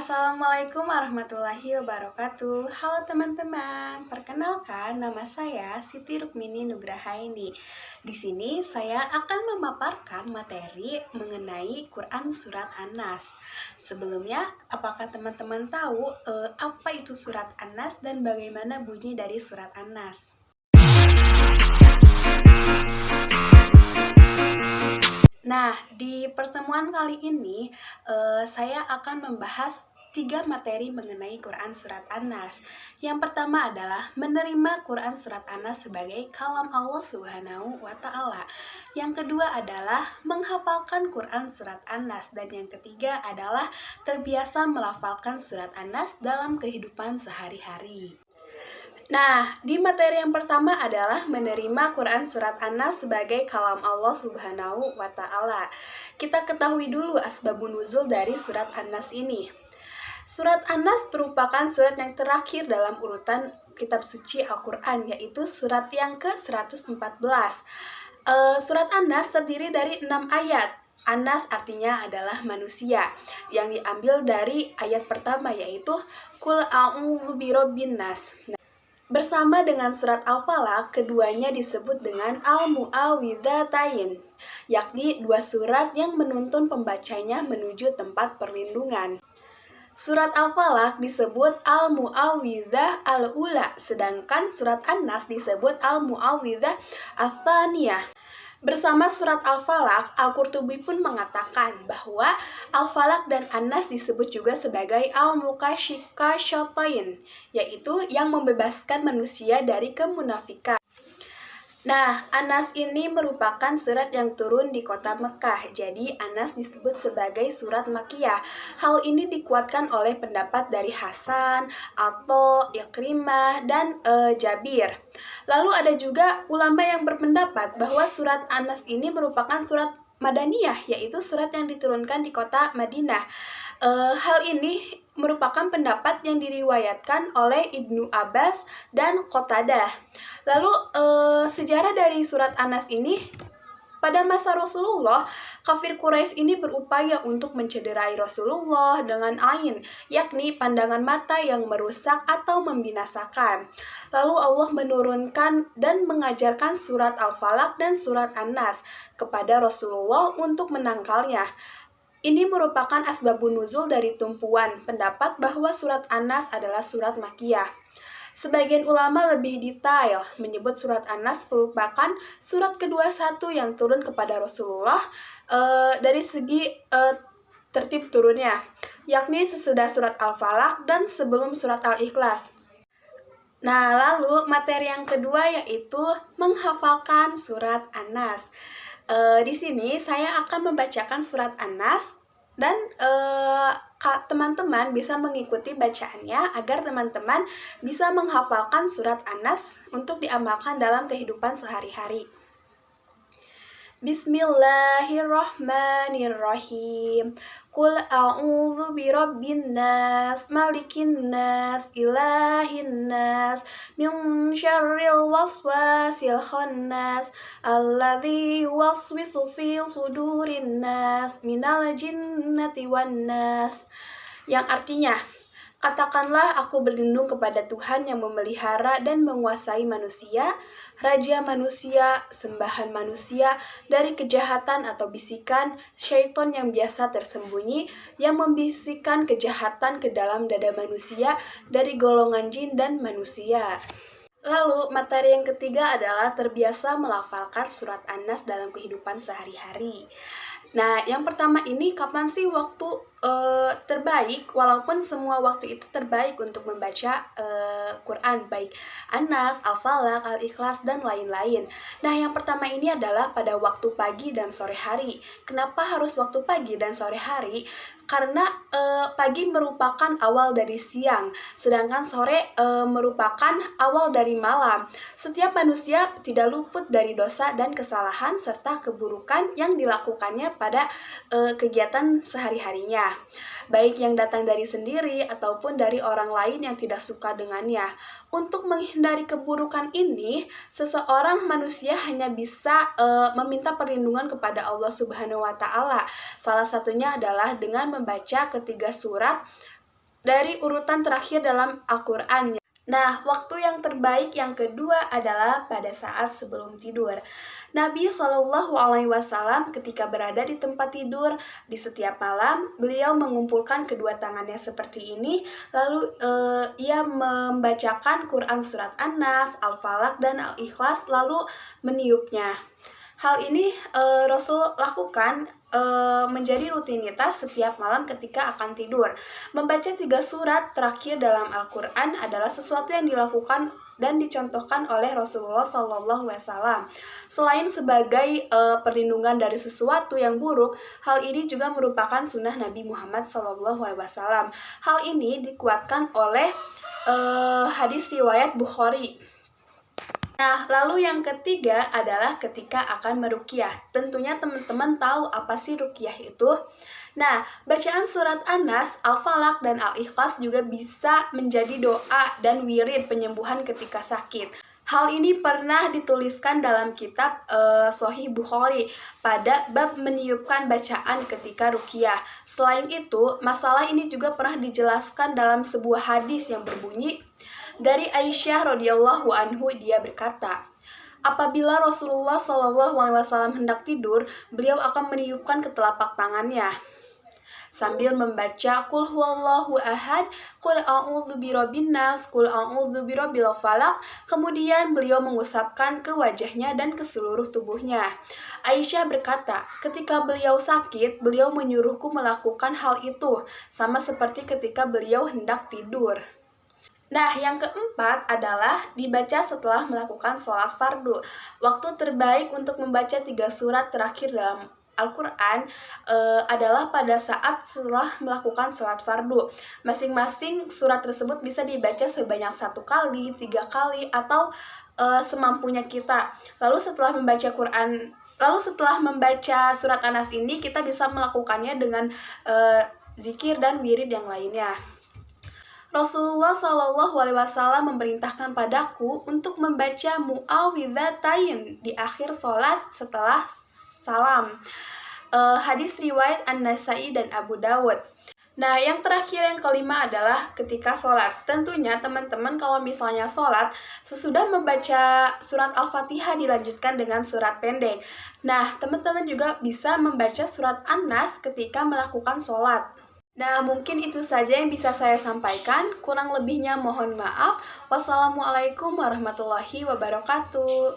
Assalamualaikum warahmatullahi wabarakatuh. Halo teman-teman, perkenalkan nama saya Siti Rukmini Nugrahaini. Di sini saya akan memaparkan materi mengenai Quran Surat An-Nas. Sebelumnya, apakah teman-teman tahu apa itu Surat An-Nas dan bagaimana bunyi dari Surat An-Nas? Nah, di pertemuan kali ini saya akan membahas 3 materi mengenai Quran Surat An-Nas. Yang pertama adalah menerima Quran Surat An-Nas sebagai kalam Allah Subhanahu wa Ta'ala. Yang kedua adalah menghafalkan Quran Surat An-Nas. Dan yang ketiga adalah terbiasa melafalkan Surat An-Nas dalam kehidupan sehari-hari. Nah, di materi yang pertama adalah menerima Quran Surat An-Nas sebagai kalam Allah Subhanahu wa Ta'ala. Kita ketahui dulu asbabun nuzul dari Surat An-Nas ini. Surat An-Nas merupakan surat yang terakhir dalam urutan kitab suci Al-Quran, yaitu surat yang ke-114. Surat An-Nas terdiri dari 6 ayat. An-Nas artinya adalah manusia, yang diambil dari ayat pertama yaitu Qul a'udzu birabbin nas. Bersama dengan surat Al-Falaq, keduanya disebut dengan Al-Mu'awwidzatain, yakni 2 surat yang menuntun pembacanya menuju tempat perlindungan. Surat Al-Falaq disebut Al-Mu'awwidzah Al-Ula, sedangkan surat An-Nas disebut Al-Mu'awwidzah Ats-Tsaniyah. Bersama surat Al-Falaq, Al-Qurtubi pun mengatakan bahwa Al-Falaq dan An-Nas disebut juga sebagai Al-Mukasyikasyaitain, yaitu yang membebaskan manusia dari kemunafikan. Nah, An-Nas ini merupakan surat yang turun di kota Mekah, jadi An-Nas disebut sebagai surat Makkiyah. Hal ini dikuatkan oleh pendapat dari Hasan, Atho, Ikrimah, dan Jabir. Lalu ada juga ulama yang berpendapat bahwa surat An-Nas ini merupakan surat Madaniyah, yaitu surat yang diturunkan di kota Madinah. Hal ini merupakan pendapat yang diriwayatkan oleh Ibnu Abbas dan Qatadah. Lalu sejarah dari surat An-Nas ini, pada masa Rasulullah, kafir Quraisy ini berupaya untuk mencederai Rasulullah dengan ain, yakni pandangan mata yang merusak atau membinasakan. Lalu Allah menurunkan dan mengajarkan surat Al-Falaq dan surat An-Nas kepada Rasulullah untuk menangkalnya. Ini merupakan asbabun nuzul dari tumpuan pendapat bahwa surat An-Nas adalah surat Makkiyah. Sebagian ulama lebih detail menyebut surat An-Nas merupakan surat ke-21 yang turun kepada Rasulullah dari segi tertib turunnya, yakni sesudah surat Al-Falaq dan sebelum surat Al-Ikhlas. Nah, lalu materi yang kedua yaitu menghafalkan surat An-Nas. Di sini saya akan membacakan surat An-Nas dan teman-teman bisa mengikuti bacaannya agar teman-teman bisa menghafalkan surat An-Nas untuk diamalkan dalam kehidupan sehari-hari. Bismillahirrahmanirrahim. Qul a'udzu birabbin nas, malikin nas, ilahin nas, min syarril waswasil khannas, alladzi yuwaswisu fi sudurin nas, minal jinnati wan nas. Yang artinya, katakanlah aku berlindung kepada Tuhan yang memelihara dan menguasai manusia, Raja manusia, sembahan manusia, dari kejahatan atau bisikan syaitan yang biasa tersembunyi, yang membisikkan kejahatan ke dalam dada manusia dari golongan jin dan manusia. Lalu, materi yang ketiga adalah terbiasa melafalkan surat An-Nas dalam kehidupan sehari-hari. Nah, yang pertama ini, kapan sih waktu terbaik, walaupun semua waktu itu terbaik untuk membaca Quran, baik An-Nas, Al-Falaq, Al-Ikhlas, dan lain-lain. Nah, yang pertama ini adalah pada waktu pagi dan sore hari. Kenapa harus waktu pagi dan sore hari? Karena pagi merupakan awal dari siang, sedangkan sore merupakan awal dari malam. Setiap manusia tidak luput dari dosa dan kesalahan serta keburukan yang dilakukannya pada kegiatan sehari-harinya, baik yang datang dari sendiri ataupun dari orang lain yang tidak suka dengannya. Untuk menghindari keburukan ini, seseorang manusia hanya bisa meminta perlindungan kepada Allah Subhanahu wa Ta'ala. Salah satunya adalah dengan membaca ketiga surat dari urutan terakhir dalam Al-Qur'an. Nah, waktu yang terbaik yang kedua adalah pada saat sebelum tidur. Nabi Shallallahu Alaihi Wasallam ketika berada di tempat tidur di setiap malam, beliau mengumpulkan kedua tangannya seperti ini, lalu ia membacakan Quran surat An-Nas, Al-Falaq, dan Al-Ikhlas, lalu meniupnya. Hal ini Rasul lakukan menjadi rutinitas setiap malam ketika akan tidur. Membaca 3 surat terakhir dalam Al-Quran adalah sesuatu yang dilakukan dan dicontohkan oleh Rasulullah SAW. Selain sebagai perlindungan dari sesuatu yang buruk, hal ini juga merupakan sunnah Nabi Muhammad SAW. Hal ini dikuatkan oleh hadis riwayat Bukhari. Nah, lalu yang ketiga adalah ketika akan meruqyah. Tentunya teman-teman tahu apa sih ruqyah itu? Nah, bacaan surat An-Nas, Al-Falaq, dan Al-Ikhlas juga bisa menjadi doa dan wirid penyembuhan ketika sakit. Hal ini pernah dituliskan dalam kitab Sahih Bukhari pada bab meniupkan bacaan ketika ruqyah. Selain itu, masalah ini juga pernah dijelaskan dalam sebuah hadis yang berbunyi, dari Aisyah radhiyallahu anhu, dia berkata, apabila Rasulullah SAW hendak tidur, beliau akan meniupkan ke telapak tangannya sambil membaca Qul huwallahu ahad, Qul a'udzu birabbin nas, Qul a'udzu birabbil falaq. Kemudian beliau mengusapkan ke wajahnya dan ke seluruh tubuhnya. Aisyah berkata, ketika beliau sakit, beliau menyuruhku melakukan hal itu, sama seperti ketika beliau hendak tidur. Nah, yang keempat adalah dibaca setelah melakukan sholat fardu. Waktu terbaik untuk membaca 3 surat terakhir dalam Al-Quran adalah pada saat setelah melakukan sholat fardu. Masing-masing surat tersebut bisa dibaca sebanyak 1 kali, 3 kali, atau semampunya kita. Lalu setelah membaca surat An-Nas ini, kita bisa melakukannya dengan zikir dan wirid yang lainnya. Rasulullah SAW memerintahkan padaku untuk membaca mu'awwidzatain di akhir sholat setelah salam. Hadis riwayat An-Nasai dan Abu Dawud. Nah, yang terakhir yang kelima adalah ketika sholat. Tentunya teman-teman kalau misalnya sholat, sesudah membaca surat Al-Fatihah dilanjutkan dengan surat pendek. Nah, teman-teman juga bisa membaca surat An-Nas ketika melakukan sholat. Nah, mungkin itu saja yang bisa saya sampaikan. Kurang lebihnya mohon maaf. Wassalamualaikum warahmatullahi wabarakatuh.